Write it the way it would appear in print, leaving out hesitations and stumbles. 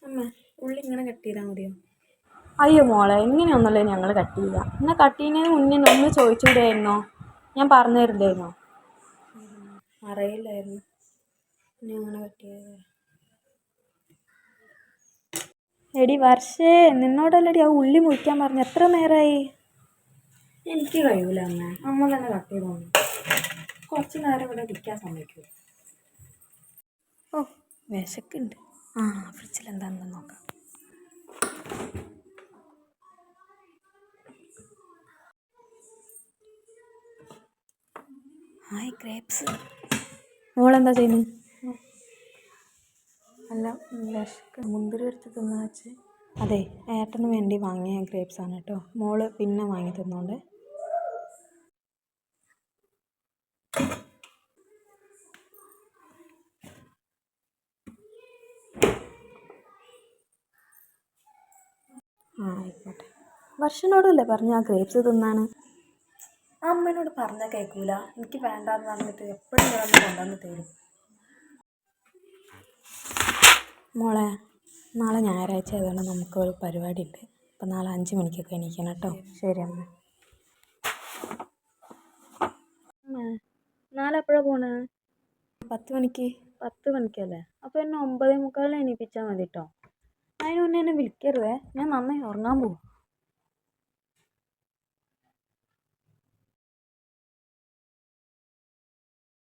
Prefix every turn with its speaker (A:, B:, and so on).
A: അമ്മ ഉള്ളി ഇങ്ങനെ കട്ട് ചെയ്താൽ മതിയോ?
B: അയ്യോ മോളെ, ഇങ്ങനെയൊന്നുമല്ലേ ഞങ്ങൾ കട്ട് ചെയ്യുക. എന്നാൽ കട്ട് ചെയ്യുന്നതിന് മുന്നേ ഒന്ന് ചോദിച്ചുകൂടായിരുന്നോ? ഞാൻ പറഞ്ഞു തരില്ലായിരുന്നോ?
A: അറിയില്ലായിരുന്നു ഇനി അങ്ങനെ കട്ട് ചെയ്തത്.
B: എടി വർഷേ, നിന്നോടല്ലടി ആ ഉള്ളി മുറിക്കാൻ പറഞ്ഞു. എത്ര നേരമായി?
A: എനിക്ക് കഴിയൂല അമ്മ, അമ്മ തന്നെ കട്ട് ചെയ്തോളൂ. കുറച്ച് നേരം ഇവിടെ ഇരിക്കാൻ സമ്മതിക്കൂ.
B: ഓ വിശക്കുണ്ട്. ഫ്രിഡ്ജിൽ എന്താണെന്ന് നോക്കാം. Hi grapes. മോളെന്താ ചെയ്യുന്നത്?
A: അല്ല മുന്തിരി എടുത്ത് തിന്നാ വെച്ച്.
B: അതെ, ഏട്ടന് വേണ്ടി വാങ്ങിയ ഗ്രേപ്സ് ആണ് കേട്ടോ. മോള് പിന്നെ വാങ്ങി തിന്നോണ്ട്. ആയിക്കോട്ടെ. വർഷനോടുമല്ലേ പറഞ്ഞ ആ ഗ്രേപ്സ് തിന്നാണ്?
A: അമ്മേനോട് പറഞ്ഞാൽ കേൾക്കൂല. എനിക്ക് വേണ്ടാന്ന് പറഞ്ഞിട്ട് എപ്പോഴും കിടന്ന് കൊണ്ടുവന്ന് തരും.
B: മോളെ, നാളെ ഞായറാഴ്ച ആയതുകൊണ്ട് നമുക്കൊരു പരിപാടി ഉണ്ട്. അപ്പം നാളെ 5 മണിക്കൊക്കെ എണീക്കണം കേട്ടോ.
A: ശരി അമ്മ.
B: നാളെ എപ്പോഴാണ് പോണേ?
A: 10 മണിക്ക്.
B: 10 മണിക്കല്ലേ? അപ്പോൾ എന്നെ 9:45 എണീപ്പിച്ചാൽ മതി കേട്ടോ. അതിന് മുന്നേ എന്നെ വിളിക്കരുതേ, ഞാൻ നന്നായി ഉറങ്ങാൻ പോകും.